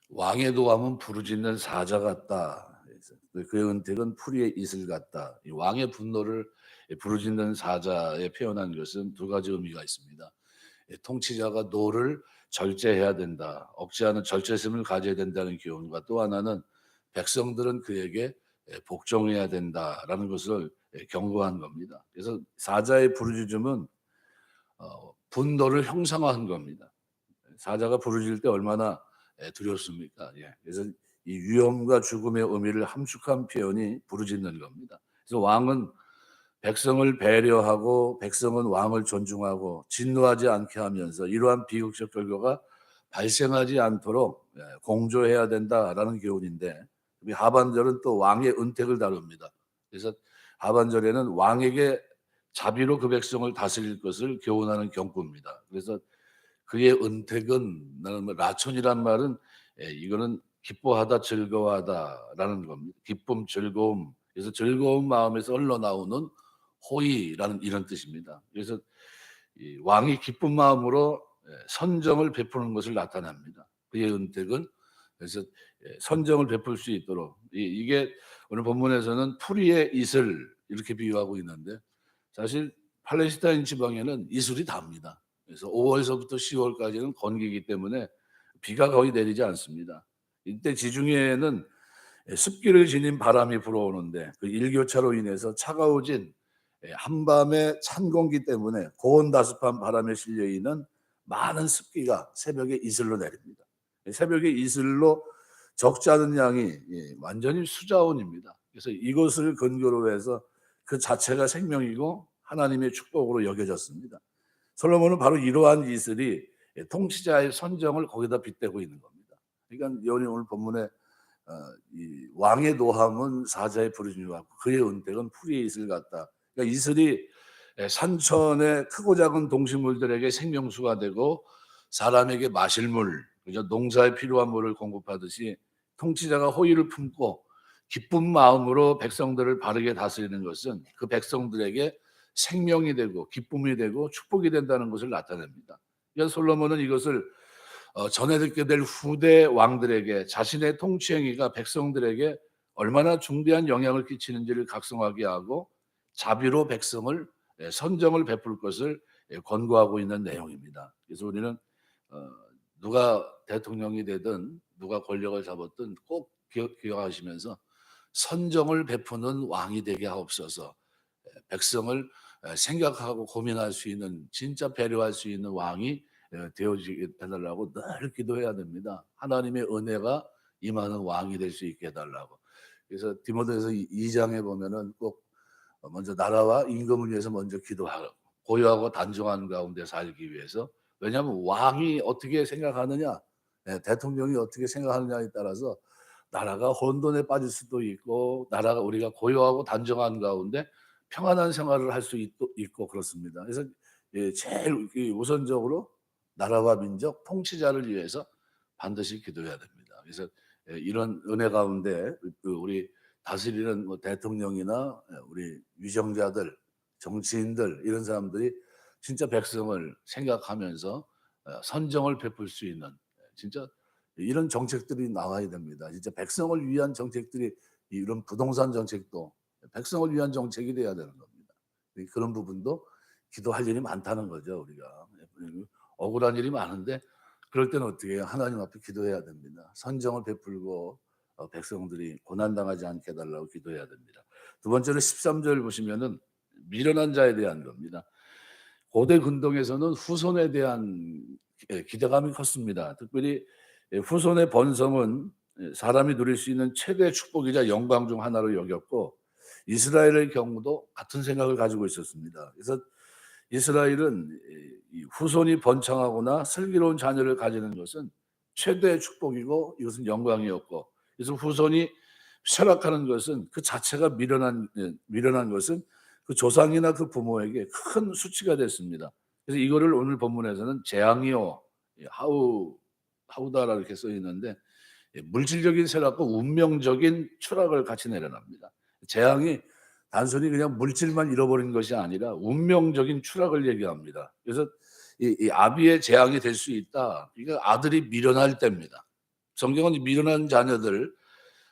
왕의 도함은 부르짖는 사자 같다. 그래서 그의 은택은 풀이의 이슬 같다. 이 왕의 분노를 부르짖는 사자에 표현한 것은 두 가지 의미가 있습니다. 통치자가 노를 절제해야 된다. 억제하는 절제심을 가져야 된다는 교훈과 또 하나는 백성들은 그에게 복종해야 된다라는 것을 경고한 겁니다. 그래서 사자의 부르짖음은 분노를 형상화한 겁니다. 사자가 부르짖을 때 얼마나 두렵습니까? 예. 그래서 이 위험과 죽음의 의미를 함축한 표현이 부르짖는 겁니다. 그래서 왕은 백성을 배려하고 백성은 왕을 존중하고 진노하지 않게 하면서 이러한 비극적 결과가 발생하지 않도록 공조해야 된다라는 교훈인데, 이 하반절은 또 왕의 은택을 다룹니다. 그래서 하반절에는 왕에게 자비로 그 백성을 다스릴 것을 교훈하는 경고입니다. 그래서 그의 은택은, 나는 뭐 라촌이란 말은 이거는 기뻐하다 즐거워하다라는 겁니다. 기쁨, 즐거움. 그래서 즐거운 마음에서 흘러나오는 호의라는 이런 뜻입니다. 그래서 이 왕이 기쁜 마음으로 선정을 베푸는 것을 나타냅니다. 그의 은택은 그래서 선정을 베풀 수 있도록 이게 오늘 본문에서는 풀이의 이슬 이렇게 비유하고 있는데, 사실 팔레스타인 지방에는 이슬이 답니다. 그래서 5월서부터 10월까지는 건기이기 때문에 비가 거의 내리지 않습니다. 이때 지중해에는 습기를 지닌 바람이 불어오는데 그 일교차로 인해서 차가워진 한밤의 찬 공기 때문에 고온다습한 바람에 실려 있는 많은 습기가 새벽에 이슬로 내립니다. 새벽에 이슬로 적지 않은 양이 완전히 수자원입니다. 그래서 이것을 근거로 해서 그 자체가 생명이고 하나님의 축복으로 여겨졌습니다. 솔로몬은 바로 이러한 이슬이 통치자의 선정을 거기다 빗대고 있는 겁니다. 그러니까 여러분이 오늘 본문에 이 왕의 노함은 사자의 부르짖음 같고 그의 은택은 풀이의 이슬 같다. 그러니까 이슬이 산천의 크고 작은 동식물들에게 생명수가 되고 사람에게 마실 물, 그죠? 농사에 필요한 물을 공급하듯이 통치자가 호의를 품고 기쁜 마음으로 백성들을 바르게 다스리는 것은 그 백성들에게 생명이 되고 기쁨이 되고 축복이 된다는 것을 나타냅니다. 그래서 솔로몬은 이것을 전해 듣게 될 후대 왕들에게 자신의 통치 행위가 백성들에게 얼마나 중대한 영향을 끼치는지를 각성하게 하고 자비로 백성을 선정을 베풀 것을 권고하고 있는 내용입니다. 그래서 우리는 어 누가 대통령이 되든 누가 권력을 잡았든 꼭 기억하시면서 선정을 베푸는 왕이 되게 하옵소서. 백성을 생각하고 고민할 수 있는, 진짜 배려할 수 있는 왕이 되어지게 해 달라고 늘 기도해야 됩니다. 하나님의 은혜가 임하는 왕이 될 수 있게 해 달라고. 그래서 디모데후서 2 장에 보면은 꼭 먼저 나라와 임금을 위해서 먼저 기도하고 고요하고 단정한 가운데 살기 위해서. 왜냐하면 왕이 어떻게 생각하느냐, 대통령이 어떻게 생각하느냐에 따라서 나라가 혼돈에 빠질 수도 있고 나라가 우리가 고요하고 단정한 가운데 평안한 생활을 할 수 있고 그렇습니다. 그래서 제일 이 우선적으로 나라와 민족 통치자를 위해서 반드시 기도해야 됩니다. 그래서 이런 은혜 가운데 그 우리 다스리는 뭐 대통령이나 우리 위정자들, 정치인들 이런 사람들이 진짜 백성을 생각하면서 선정을 베풀 수 있는 진짜 이런 정책들이 나와야 됩니다. 진짜 백성을 위한 정책들이, 이런 부동산 정책도 백성을 위한 정책이 돼야 되는 겁니다. 그런 부분도 기도할 일이 많다는 거죠, 우리가. 억울한 일이 많은데 그럴 때는 어떻게 해요? 하나님 앞에 기도해야 됩니다. 선정을 베풀고 백성들이 고난당하지 않게 해 달라고 기도해야 됩니다. 두 번째로 13절 보시면은 미련한 자에 대한 겁니다. 고대 근동에서는 후손에 대한 기대감이 컸습니다. 특별히 후손의 번성은 사람이 누릴 수 있는 최대의 축복이자 영광 중 하나로 여겼고, 이스라엘의 경우도 같은 생각을 가지고 있었습니다. 그래서 이스라엘은 이 후손이 번창하거나 슬기로운 자녀를 가지는 것은 최대의 축복이고 이것은 영광이었고, 그래서 후손이 쇠락하는 것은 그 자체가 미련한 것은 그 조상이나 그 부모에게 큰 수치가 됐습니다. 그래서 이거를 오늘 본문에서는 재앙이요 하우다라 이렇게 써 있는데, 물질적인 쇠락과 운명적인 추락을 같이 내려납니다. 재앙이 단순히 그냥 물질만 잃어버린 것이 아니라 운명적인 추락을 얘기합니다. 그래서 이 아비의 재앙이 될 수 있다. 그러니까 아들이 미련할 때입니다. 성경은 미련한 자녀들,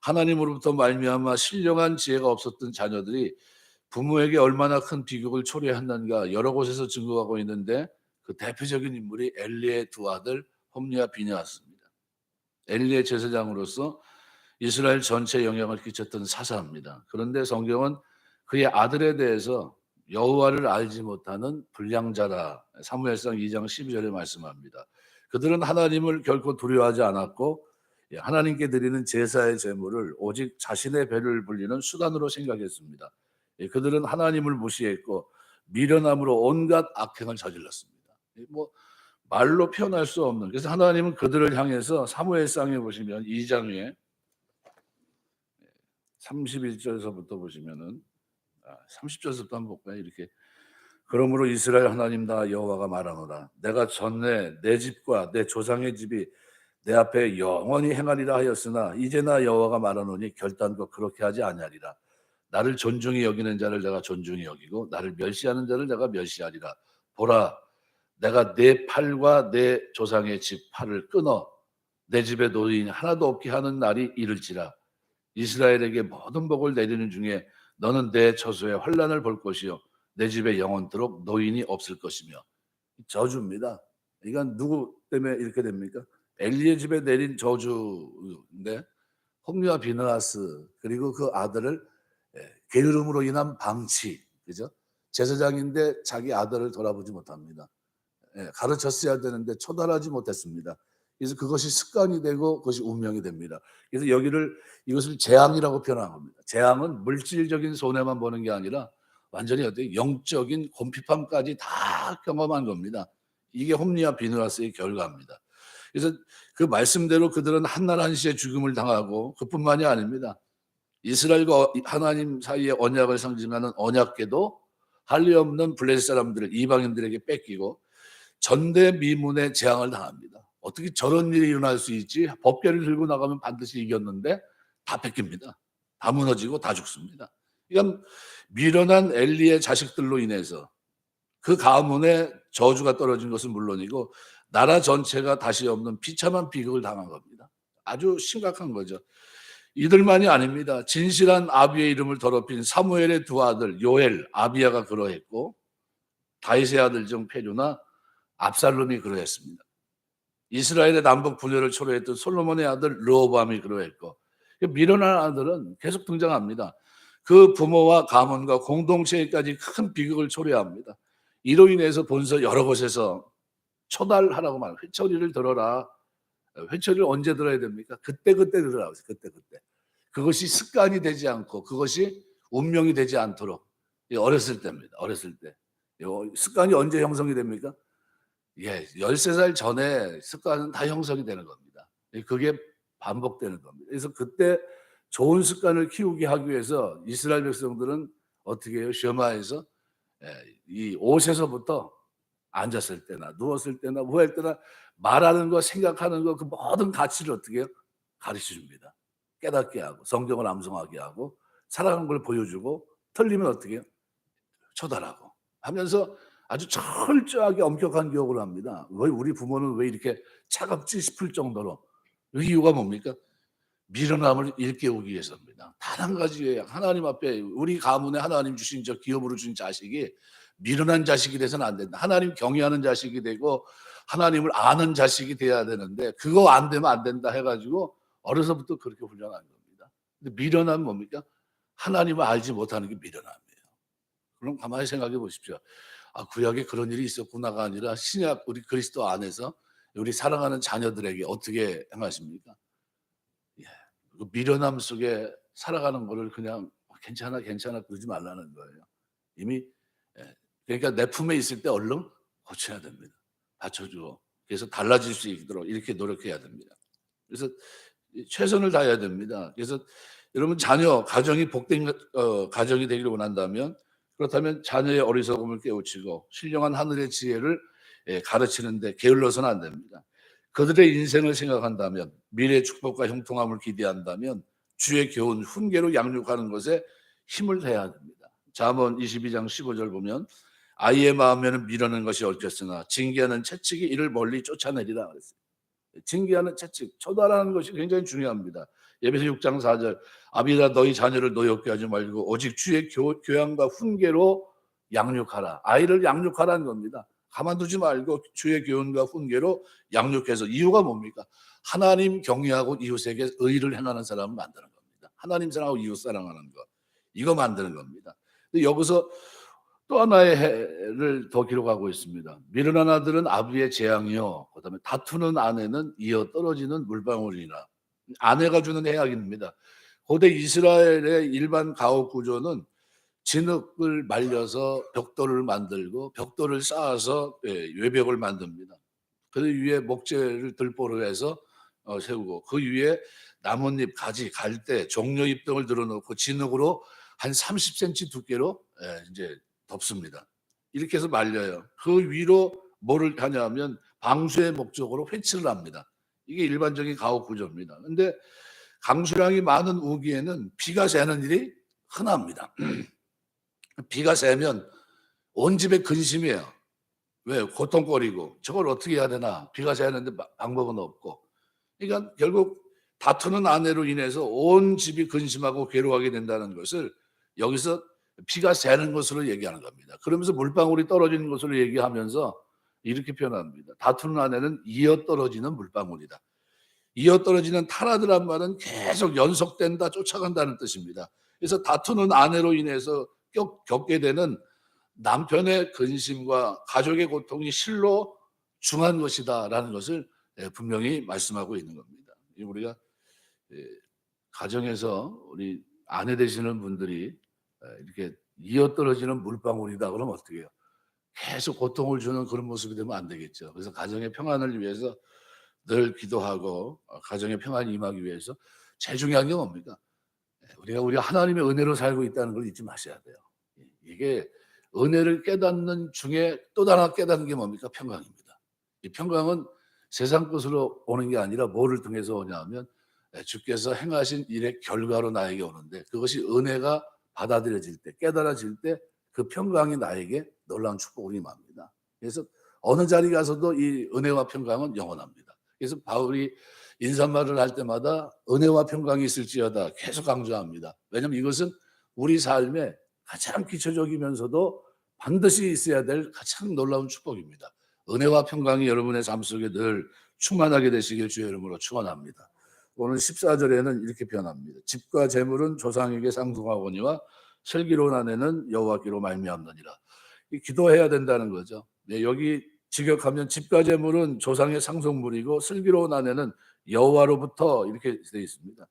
하나님으로부터 말미암아 신령한 지혜가 없었던 자녀들이 부모에게 얼마나 큰 비극을 초래했는가 여러 곳에서 증거하고 있는데, 그 대표적인 인물이 엘리의 두 아들 홈리와 비느하스입니다. 엘리의 제사장으로서 이스라엘 전체에 영향을 끼쳤던 사사입니다. 그런데 성경은 그의 아들에 대해서 여호와를 알지 못하는 불량자라, 사무엘상 2장 12절에 말씀합니다. 그들은 하나님을 결코 두려워하지 않았고 하나님께 드리는 제사의 제물을 오직 자신의 배를 불리는 수단으로 생각했습니다. 그들은 하나님을 무시했고 미련함으로 온갖 악행을 저질렀습니다. 뭐 말로 표현할 수 없는, 그래서 하나님은 그들을 향해서 사무엘상에 보시면 2장에 31절에서부터 보시면은 30절부터 한번 볼까요? 이렇게, 그러므로 이스라엘 하나님 나 여호와가 말하노라, 내가 전에 내 집과 내 조상의 집이 내 앞에 영원히 행하리라 하였으나 이제 나 여호와가 말하노니 결단코 그렇게 하지 아니하리라. 나를 존중히 여기는 자를 내가 존중히 여기고 나를 멸시하는 자를 내가 멸시하리라. 보라, 내가 내 팔과 내 조상의 집 팔을 끊어 내 집에 노인이 하나도 없게 하는 날이 이를지라. 이스라엘에게 모든 복을 내리는 중에 너는 내 처소에 환난을 볼 것이요 내 집에 영원토록 노인이 없을 것이며. 저주입니다. 이건 누구 때문에 이렇게 됩니까? 엘리의 집에 내린 저주인데, 홈리와 비느하스 그리고 그 아들을 게으름으로 인한 방치, 그죠? 제사장인데 자기 아들을 돌아보지 못합니다. 가르쳤어야 되는데 초달하지 못했습니다. 그래서 그것이 습관이 되고 그것이 운명이 됩니다. 그래서 이것을 재앙이라고 표현한 겁니다. 재앙은 물질적인 손해만 보는 게 아니라 완전히 어떤 영적인 곤핍함까지 다 경험한 겁니다. 이게 홈리와 비느하스의 결과입니다. 그래서 그 말씀대로 그들은 한날 한시에 죽음을 당하고, 그뿐만이 아닙니다. 이스라엘과 하나님 사이의 언약을 상징하는 언약궤도 할례 없는 블레셋 사람들을 이방인들에게 뺏기고 전대미문의 재앙을 당합니다. 어떻게 저런 일이 일어날 수 있지? 법궤를 들고 나가면 반드시 이겼는데 다 뺏깁니다. 다 무너지고 다 죽습니다. 그러니까 미련한 엘리의 자식들로 인해서 그 가문에 저주가 떨어진 것은 물론이고 나라 전체가 다시 없는 비참한 비극을 당한 겁니다. 아주 심각한 거죠. 이들만이 아닙니다. 진실한 아비의 이름을 더럽힌 사무엘의 두 아들 요엘, 아비야가 그러했고, 다윗의 아들 중 페류나 압살롬이 그러했습니다. 이스라엘의 남북 분열을 초래했던 솔로몬의 아들 르호보암이 그러했고, 미련한 아들은 계속 등장합니다. 그 부모와 가문과 공동체까지 큰 비극을 초래합니다. 이로 인해서 본서 여러 곳에서 초달하라고 말합니다. 회초리를 들어라. 회초리를 언제 들어야 됩니까? 그때그때 들으라고 했어요. 그때그때. 그것이 습관이 되지 않고 그것이 운명이 되지 않도록, 어렸을 때입니다. 어렸을 때. 습관이 언제 형성이 됩니까? 13살 전에 습관은 다 형성이 되는 겁니다. 그게 반복되는 겁니다. 그래서 그때 좋은 습관을 키우게 하기 위해서 이스라엘 백성들은 어떻게 해요? 셔마에서 이 옷에서부터 앉았을 때나 누웠을 때나 뭐 할 때나 말하는 거, 생각하는 거, 그 모든 가치를 어떻게 해요? 가르쳐 줍니다. 깨닫게 하고 성경을 암송하게 하고 살아가는 걸 보여주고, 틀리면 어떻게 해요? 처단하고 하면서 아주 철저하게 엄격한 교육을 합니다. 왜 우리 부모는 왜 이렇게 차갑지 싶을 정도로. 그 이유가 뭡니까? 미련함을 일깨우기 위해서입니다. 단 한 가지예요. 하나님 앞에 우리 가문에 하나님 주신 저 기업으로 준 자식이 미련한 자식이 돼서는 안 된다. 하나님 경외하는 자식이 되고 하나님을 아는 자식이 돼야 되는데 그거 안 되면 안 된다 해가지고 어려서부터 그렇게 훈련한 겁니다. 근데 미련함은 뭡니까? 하나님을 알지 못하는 게 미련함이에요. 그럼 가만히 생각해 보십시오. 구약에 그런 일이 있었구나가 아니라 신약 우리 그리스도 안에서 우리 사랑하는 자녀들에게 어떻게 행하십니까? 그 미련함 속에 살아가는 거를 그냥 괜찮아 괜찮아 그러지 말라는 거예요. 이미 그러니까 내 품에 있을 때 얼른 고쳐야 됩니다. 받쳐주고 그래서 달라질 수 있도록 이렇게 노력해야 됩니다. 그래서 최선을 다해야 됩니다. 그래서 여러분 자녀 가정이 복된 가정이 되기를 원한다면, 그렇다면 자녀의 어리석음을 깨우치고 신령한 하늘의 지혜를 가르치는데 게을러서는 안 됩니다. 그들의 인생을 생각한다면, 미래의 축복과 형통함을 기대한다면 주의 교훈, 훈계로 양육하는 것에 힘을 다해야 됩니다. 잠언 22장 15절 보면 아이의 마음에는 미루는 것이 얽혔으나 징계하는 채찍이 이를 멀리 쫓아내리라 그랬어요. 징계하는 채찍, 처단하는 것이 굉장히 중요합니다. 에베소 6장 4절 아비다 너희 자녀를 노엽게 하지 말고 오직 주의 교양과 훈계로 양육하라. 아이를 양육하라는 겁니다. 가만두지 말고 주의 교훈과 훈계로 양육해서 이유가 뭡니까? 하나님 경외하고 이웃에게 의를 행하는 사람을 만드는 겁니다. 하나님 사랑하고 이웃 사랑하는 것. 이거 만드는 겁니다. 여기서 또 하나의 해를 더 기록하고 있습니다. 미련한 아들은 아비의 재앙이요. 그다음에 다투는 아내는 이어 떨어지는 물방울이라. 아내가 주는 해악입니다. 고대 이스라엘의 일반 가옥 구조는 진흙을 말려서 벽돌을 만들고 벽돌을 쌓아서 외벽을 만듭니다. 그 위에 목재를 들보로 해서 세우고 그 위에 나뭇잎, 가지, 갈대, 종려잎 등을 들어놓고 진흙으로 한 30cm 두께로 이제 덮습니다. 이렇게 해서 말려요. 그 위로 뭐를 하냐면 방수의 목적으로 회치를 합니다. 이게 일반적인 가옥 구조입니다. 근데 강수량이 많은 우기에는 비가 새는 일이 흔합니다. 비가 새면 온 집에 근심이에요. 왜? 고통거리고 저걸 어떻게 해야 되나? 비가 새는데 방법은 없고. 그러니까 결국 다투는 아내로 인해서 온 집이 근심하고 괴로워하게 된다는 것을 여기서 비가 새는 것으로 얘기하는 겁니다. 그러면서 물방울이 떨어지는 것으로 얘기하면서 이렇게 표현합니다. 다투는 아내는 이어 떨어지는 물방울이다. 이어 떨어지는 타라드란 말은 계속 연속된다, 쫓아간다는 뜻입니다. 그래서 다투는 아내로 인해서 겪게 되는 남편의 근심과 가족의 고통이 실로 중한 것이다라는 것을 분명히 말씀하고 있는 겁니다. 우리가 가정에서 우리 아내 되시는 분들이 이렇게 이어 떨어지는 물방울이다 그러면 어떻게 해요? 계속 고통을 주는 그런 모습이 되면 안 되겠죠. 그래서 가정의 평안을 위해서 늘 기도하고 가정의 평안이 임하기 위해서 제일 중요한 게 뭡니까? 우리가 하나님의 은혜로 살고 있다는 걸 잊지 마셔야 돼요. 이게 은혜를 깨닫는 중에 또 하나 깨닫는 게 뭡니까? 평강입니다. 이 평강은 세상 것으로 오는 게 아니라 뭐를 통해서 오냐면 주께서 행하신 일의 결과로 나에게 오는데 그것이 은혜가 받아들여질 때 깨달아질 때 그 평강이 나에게 놀라운 축복을 임합니다. 그래서 어느 자리 가서도 이 은혜와 평강은 영원합니다. 그래서 바울이 인사말을 할 때마다 은혜와 평강이 있을지어다 계속 강조합니다. 왜냐하면 이것은 우리 삶의 가장 기초적이면서도 반드시 있어야 될 가장 놀라운 축복입니다. 은혜와 평강이 여러분의 삶 속에 늘 충만하게 되시길 주의 이름으로 축원합니다. 오늘 14절에는 이렇게 표현합니다. 집과 재물은 조상에게 상속하거니와 슬기로운 아내는 여호와께로 말미암느니라. 기도해야 된다는 거죠. 여기 직역하면 집과 재물은 조상의 상속물이고 슬기로운 아내는 여호와로부터 이렇게 되어 있습니다.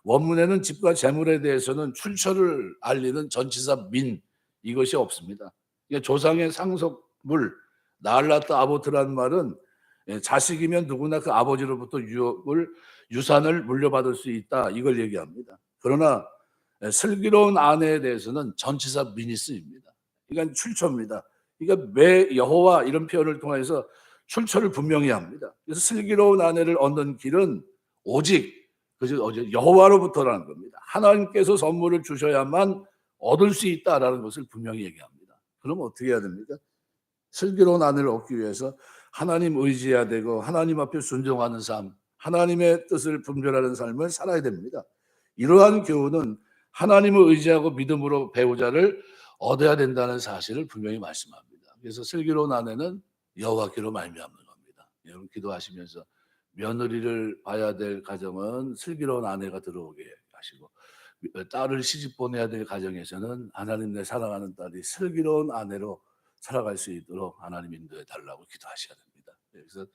원문에는 집과 재물에 대해서는 출처를 알리는 전치사 민 이것이 없습니다. 그러니까 조상의 상속물 나알라트 아보트라는 말은 자식이면 누구나 그 아버지로부터 유산을 물려받을 수 있다 이걸 얘기합니다. 그러나 슬기로운 아내에 대해서는 전치사 민이 쓰입니다. 이건 출처입니다. 그러니까 왜 여호와 이런 표현을 통해서 출처를 분명히 합니다. 그래서 슬기로운 아내를 얻는 길은 오직 여호와로부터라는 겁니다. 하나님께서 선물을 주셔야만 얻을 수 있다라는 것을 분명히 얘기합니다. 그럼 어떻게 해야 됩니까? 슬기로운 아내를 얻기 위해서 하나님 의지해야 되고 하나님 앞에 순종하는 삶, 하나님의 뜻을 분별하는 삶을 살아야 됩니다. 이러한 교훈은 하나님을 의지하고 믿음으로 배우자를 얻어야 된다는 사실을 분명히 말씀합니다. 그래서 슬기로운 아내는 여호와께로 말미암는 겁니다. 여러분 기도하시면서 며느리를 봐야 될 가정은 슬기로운 아내가 들어오게 하시고 딸을 시집 보내야 될 가정에서는 하나님 내 사랑하는 딸이 슬기로운 아내로 살아갈 수 있도록 하나님 인도해 달라고 기도하셔야 됩니다. 그래서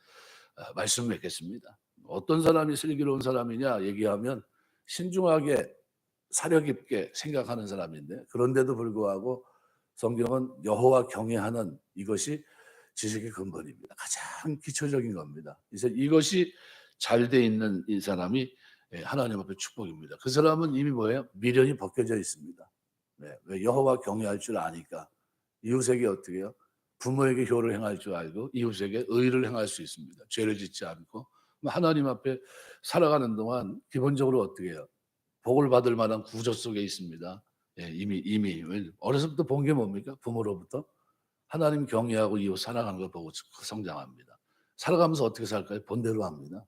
말씀 맺겠습니다. 어떤 사람이 슬기로운 사람이냐 얘기하면 신중하게 사려 깊게 생각하는 사람인데 그런데도 불구하고 성경은 여호와 경외하는 이것이 지식의 근본입니다. 가장 기초적인 겁니다. 그래서 이것이 잘 돼 있는 이 사람이 하나님 앞에 축복입니다. 그 사람은 이미 뭐예요? 미련이 벗겨져 있습니다. 네, 왜 여호와 경외할 줄 아니까 이웃에게 어떻게 해요? 부모에게 효를 행할 줄 알고 이웃에게 의를 행할 수 있습니다. 죄를 짓지 않고 하나님 앞에 살아가는 동안 기본적으로 어떻게 해요? 복을 받을 만한 구조 속에 있습니다. 이미 어려서부터 본 게 뭡니까? 부모로부터 하나님 경외하고 이웃 사랑하는 걸 보고 성장합니다. 살아가면서 어떻게 살까요? 본대로 합니다.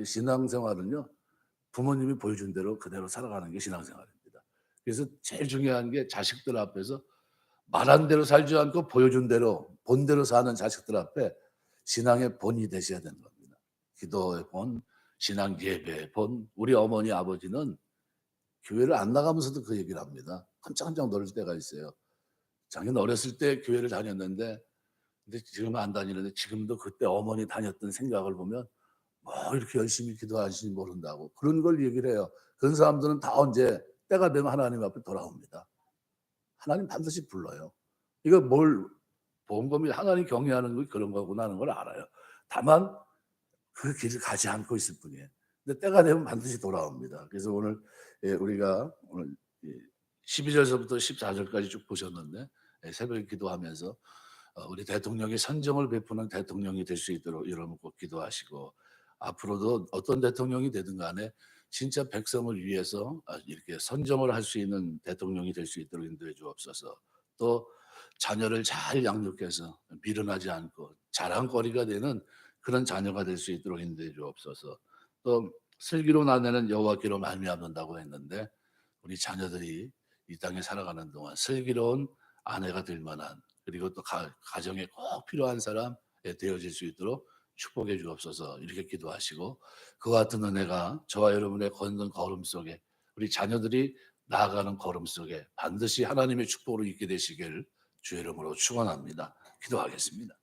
신앙생활은요. 부모님이 보여준 대로 그대로 살아가는 게 신앙생활입니다. 그래서 제일 중요한 게 자식들 앞에서 말한 대로 살지 않고 보여준 대로 본대로 사는 자식들 앞에 신앙의 본이 되셔야 되는 겁니다. 기도의 본, 신앙 예배의 본. 우리 어머니 아버지는 교회를 안 나가면서도 그 얘기를 합니다. 깜짝깜짝 놀랄 때가 있어요. 자기는 어렸을 때 교회를 다녔는데 근데 지금은 안 다니는데 지금도 그때 어머니 다녔던 생각을 보면 뭐 이렇게 열심히 기도하시는지 모른다고 그런 걸 얘기를 해요. 그런 사람들은 다 언제 때가 되면 하나님 앞에 돌아옵니다. 하나님 반드시 불러요. 이거 뭘 본검이 하나님 경외하는 거 그런 거구나 하는 걸 알아요. 다만 그 길을 가지 않고 있을 뿐이에요. 근데 때가 되면 반드시 돌아옵니다. 그래서 오늘 우리가 오늘 12절서부터 14절까지 쭉 보셨는데 새벽에 기도하면서 우리 대통령이 선정을 베푸는 대통령이 될 수 있도록 여러분 꼭 기도하시고 앞으로도 어떤 대통령이 되든 간에 진짜 백성을 위해서 이렇게 선정을 할 수 있는 대통령이 될 수 있도록 인도해 주옵소서. 또 자녀를 잘 양육해서 미련하지 않고 자랑거리가 되는 그런 자녀가 될 수 있도록 인도해 주옵소서. 또 슬기로운 아내는 여호와께로 말미암는다고 했는데 우리 자녀들이 이 땅에 살아가는 동안 슬기로운 아내가 될 만한 그리고 또 가정에 꼭 필요한 사람 되어질 수 있도록 축복해 주옵소서 이렇게 기도하시고 그와 같은 은혜가 저와 여러분의 걷는 걸음 속에 우리 자녀들이 나아가는 걸음 속에 반드시 하나님의 축복으로 있게 되시길 주의 이름으로 축원합니다. 기도하겠습니다.